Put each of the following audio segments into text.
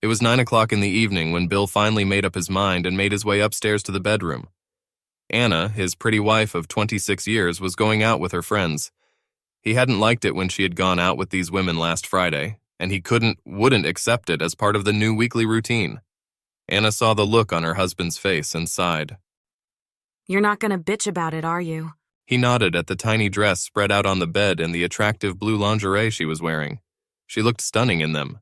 It was 9 o'clock in the evening when Bill finally made up his mind and made his way upstairs to the bedroom. Anna, his pretty wife of 26 years, was going out with her friends. He hadn't liked it when she had gone out with these women last Friday, and he wouldn't accept it as part of the new weekly routine. Anna saw the look on her husband's face and sighed. You're not gonna bitch about it, are you? He nodded at the tiny dress spread out on the bed and the attractive blue lingerie she was wearing. She looked stunning in them.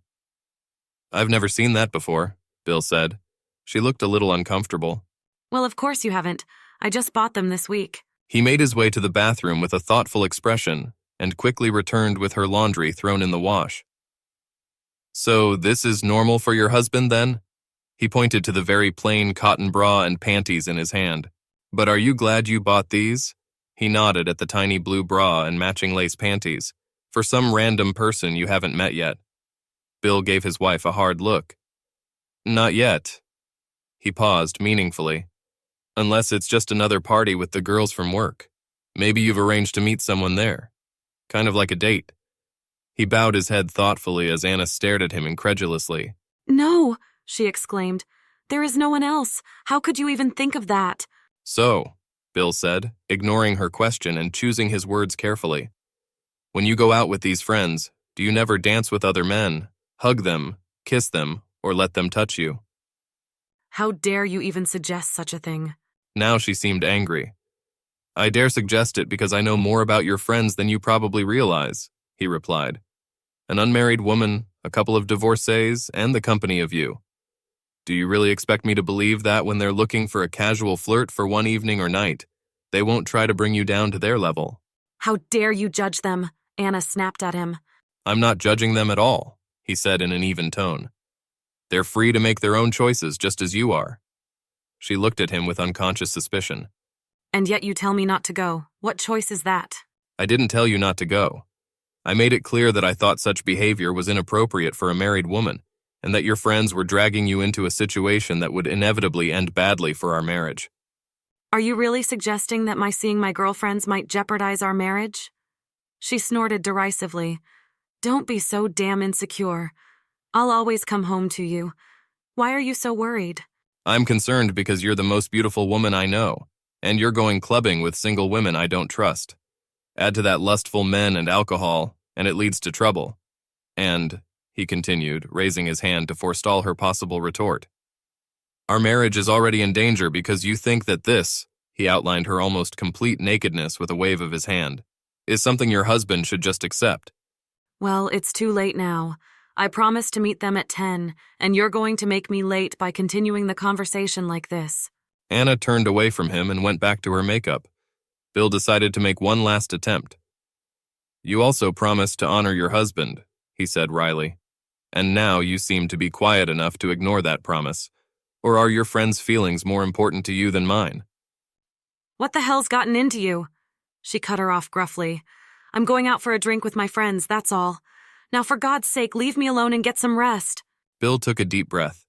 I've never seen that before, Bill said. She looked a little uncomfortable. Well, of course you haven't. I just bought them this week. He made his way to the bathroom with a thoughtful expression and quickly returned with her laundry thrown in the wash. So this is normal for your husband, then? He pointed to the very plain cotton bra and panties in his hand. But are you glad you bought these? He nodded at the tiny blue bra and matching lace panties. For some random person you haven't met yet. Bill gave his wife a hard look. Not yet. He paused meaningfully. Unless it's just another party with the girls from work. Maybe you've arranged to meet someone there. Kind of like a date. He bowed his head thoughtfully as Anna stared at him incredulously. No, she exclaimed. There is no one else. How could you even think of that? So, Bill said, ignoring her question and choosing his words carefully. When you go out with these friends, do you never dance with other men, hug them, kiss them, or let them touch you? How dare you even suggest such a thing? Now she seemed angry. I dare suggest it because I know more about your friends than you probably realize, he replied. An unmarried woman, a couple of divorcees, and the company of you. Do you really expect me to believe that when they're looking for a casual flirt for one evening or night, they won't try to bring you down to their level? How dare you judge them? Anna snapped at him. I'm not judging them at all, he said in an even tone. They're free to make their own choices just as you are. She looked at him with unconscious suspicion. And yet you tell me not to go. What choice is that? I didn't tell you not to go. I made it clear that I thought such behavior was inappropriate for a married woman, and that your friends were dragging you into a situation that would inevitably end badly for our marriage. Are you really suggesting that my seeing my girlfriends might jeopardize our marriage? She snorted derisively. Don't be so damn insecure. I'll always come home to you. Why are you so worried? I'm concerned because you're the most beautiful woman I know, and you're going clubbing with single women I don't trust. Add to that lustful men and alcohol, and it leads to trouble. And, he continued, raising his hand to forestall her possible retort, our marriage is already in danger because you think that this, he outlined her almost complete nakedness with a wave of his hand, is something your husband should just accept. Well, it's too late now. I promised to meet them at 10, and you're going to make me late by continuing the conversation like this. Anna turned away from him and went back to her makeup. Bill decided to make one last attempt. You also promised to honor your husband, he said wryly. And now you seem to be quiet enough to ignore that promise. Or are your friends' feelings more important to you than mine? What the hell's gotten into you? She cut her off gruffly. I'm going out for a drink with my friends, that's all. Now for God's sake, leave me alone and get some rest. Bill took a deep breath.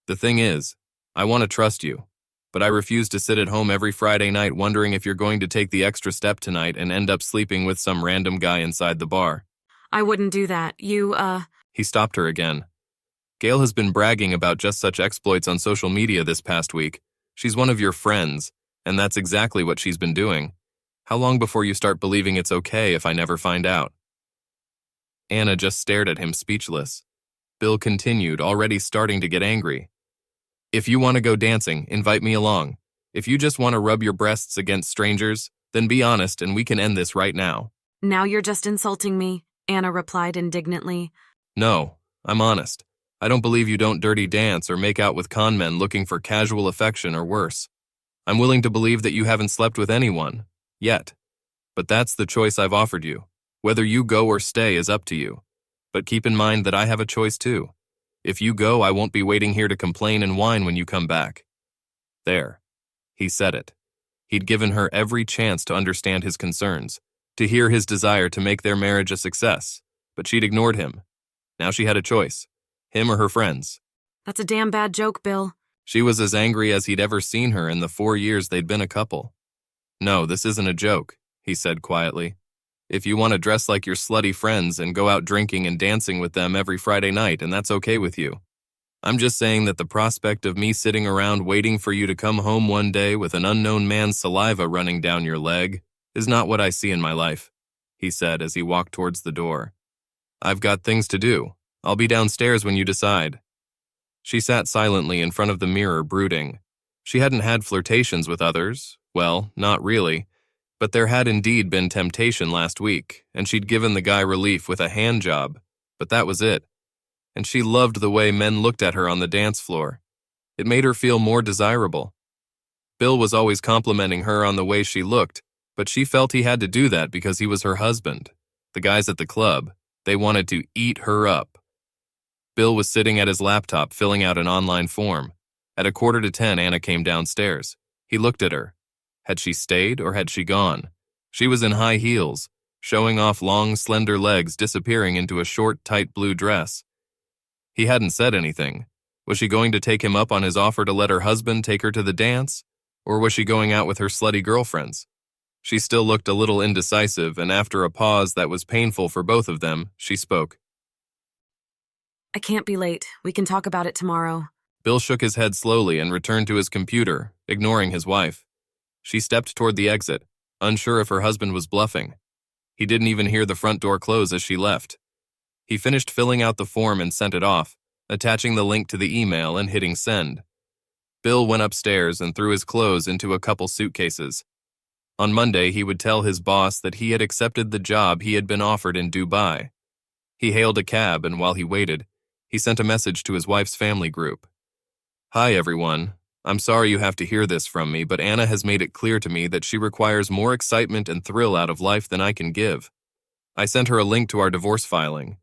The thing is, I want to trust you, but I refuse to sit at home every Friday night wondering if you're going to take the extra step tonight and end up sleeping with some random guy inside the bar. I wouldn't do that. He stopped her again. Gail has been bragging about just such exploits on social media this past week. She's one of your friends, and that's exactly what she's been doing. How long before you start believing it's okay if I never find out? Anna just stared at him speechless. Bill continued, already starting to get angry. If you want to go dancing, invite me along. If you just want to rub your breasts against strangers, then be honest and we can end this right now. Now you're just insulting me, Anna replied indignantly. No, I'm honest. I don't believe you don't dirty dance or make out with con men looking for casual affection or worse. I'm willing to believe that you haven't slept with anyone, yet. But that's the choice I've offered you. Whether you go or stay is up to you. But keep in mind that I have a choice too. If you go, I won't be waiting here to complain and whine when you come back. There. He said it. He'd given her every chance to understand his concerns, to hear his desire to make their marriage a success, but she'd ignored him. Now she had a choice. Him or her friends. That's a damn bad joke, Bill. She was as angry as he'd ever seen her in the 4 years they'd been a couple. No, this isn't a joke, he said quietly. If you want to dress like your slutty friends and go out drinking and dancing with them every Friday night, and that's okay with you, I'm just saying that the prospect of me sitting around waiting for you to come home one day with an unknown man's saliva running down your leg is not what I see in my life, he said as he walked towards the door. I've got things to do. I'll be downstairs when you decide. She sat silently in front of the mirror, brooding. She hadn't had flirtations with others. Well, not really. But there had indeed been temptation last week, and she'd given the guy relief with a hand job. But that was it. And she loved the way men looked at her on the dance floor. It made her feel more desirable. Bill was always complimenting her on the way she looked, but she felt he had to do that because he was her husband. The guys at the club, they wanted to eat her up. Bill was sitting at his laptop filling out an online form. At 9:45, Anna came downstairs. He looked at her. Had she stayed or had she gone? She was in high heels, showing off long, slender legs disappearing into a short, tight blue dress. He hadn't said anything. Was she going to take him up on his offer to let her husband take her to the dance? Or was she going out with her slutty girlfriends? She still looked a little indecisive, and after a pause that was painful for both of them, she spoke. I can't be late. We can talk about it tomorrow. Bill shook his head slowly and returned to his computer, ignoring his wife. She stepped toward the exit, unsure if her husband was bluffing. He didn't even hear the front door close as she left. He finished filling out the form and sent it off, attaching the link to the email and hitting send. Bill went upstairs and threw his clothes into a couple suitcases. On Monday, he would tell his boss that he had accepted the job he had been offered in Dubai. He hailed a cab, and while he waited, he sent a message to his wife's family group. Hi, everyone. I'm sorry you have to hear this from me, but Anna has made it clear to me that she requires more excitement and thrill out of life than I can give. I sent her a link to our divorce filing.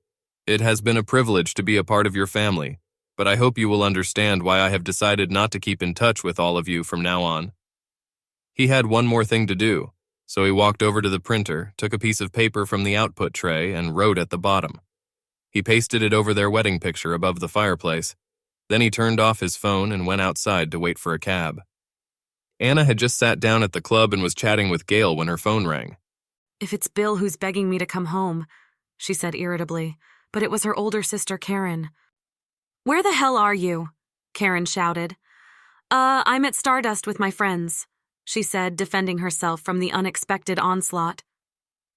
It has been a privilege to be a part of your family, but I hope you will understand why I have decided not to keep in touch with all of you from now on. He had one more thing to do, so he walked over to the printer, took a piece of paper from the output tray, and wrote at the bottom. He pasted it over their wedding picture above the fireplace. Then he turned off his phone and went outside to wait for a cab. Anna had just sat down at the club and was chatting with Gail when her phone rang. If it's Bill who's begging me to come home, she said irritably, but it was her older sister Karen. Where the hell are you? Karen shouted. I'm at Stardust with my friends, she said, defending herself from the unexpected onslaught.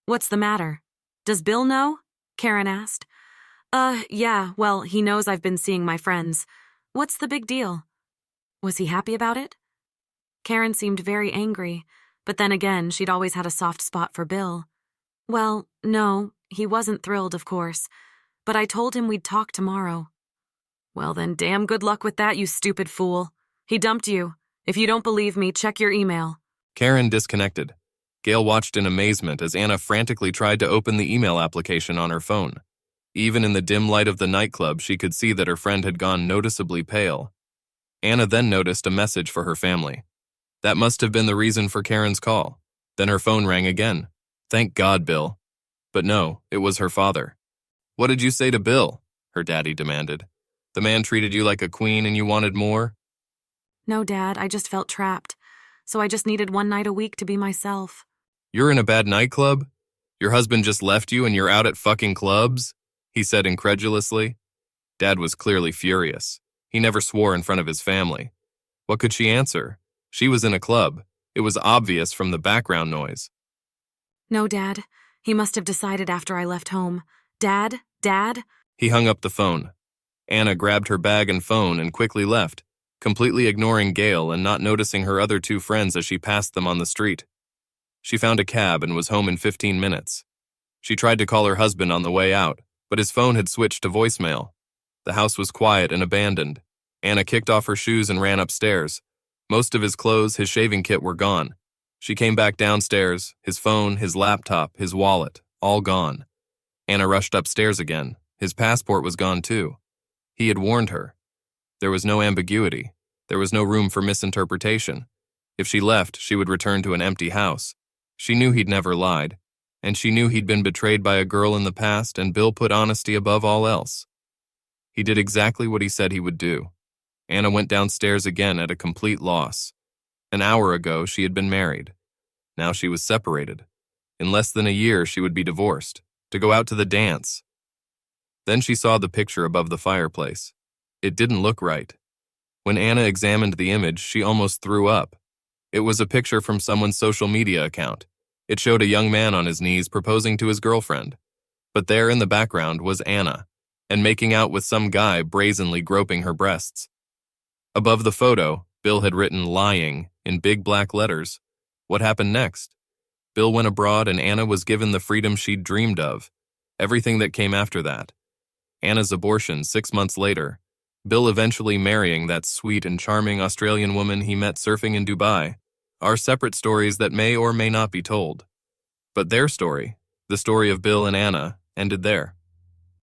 What's the matter? Does Bill know? Karen asked. Yeah, well, he knows I've been seeing my friends. What's the big deal? Was he happy about it? Karen seemed very angry, but then again, she'd always had a soft spot for Bill. Well, no, he wasn't thrilled, of course, but I told him we'd talk tomorrow. Well then, damn good luck with that, you stupid fool. He dumped you. If you don't believe me, check your email. Karen disconnected. Gail watched in amazement as Anna frantically tried to open the email application on her phone. Even in the dim light of the nightclub, she could see that her friend had gone noticeably pale. Anna then noticed a message for her family. That must have been the reason for Karen's call. Then her phone rang again. Thank God, Bill. But no, it was her father. What did you say to Bill? Her daddy demanded. The man treated you like a queen and you wanted more? No, Dad, I just felt trapped. So I just needed one night a week to be myself. You're in a bad nightclub? Your husband just left you and you're out at fucking clubs? He said incredulously. Dad was clearly furious. He never swore in front of his family. What could she answer? She was in a club. It was obvious from the background noise. No, Dad. He must have decided after I left home. Dad? He hung up the phone. Anna grabbed her bag and phone and quickly left, completely ignoring Gail and not noticing her other two friends as she passed them on the street. She found a cab and was home in 15 minutes. She tried to call her husband on the way out, but his phone had switched to voicemail. The house was quiet and abandoned. Anna kicked off her shoes and ran upstairs. Most of his clothes, his shaving kit were gone. She came back downstairs, his phone, his laptop, his wallet, all gone. Anna rushed upstairs again. His passport was gone too. He had warned her. There was no ambiguity. There was no room for misinterpretation. If she left, she would return to an empty house. She knew he'd never lied, and she knew he'd been betrayed by a girl in the past, and Bill put honesty above all else. He did exactly what he said he would do. Anna went downstairs again at a complete loss. An hour ago, she had been married. Now she was separated. In less than a year, she would be divorced, to go out to the dance. Then she saw the picture above the fireplace. It didn't look right. When Anna examined the image, she almost threw up. It was a picture from someone's social media account. It showed a young man on his knees proposing to his girlfriend. But there in the background was Anna, and making out with some guy brazenly groping her breasts. Above the photo, Bill had written "lying" in big black letters. What happened next? Bill went abroad and Anna was given the freedom she'd dreamed of. Everything that came after that. Anna's abortion 6 months later. Bill eventually marrying that sweet and charming Australian woman he met surfing in Dubai, are separate stories that may or may not be told. But their story, the story of Bill and Anna, ended there.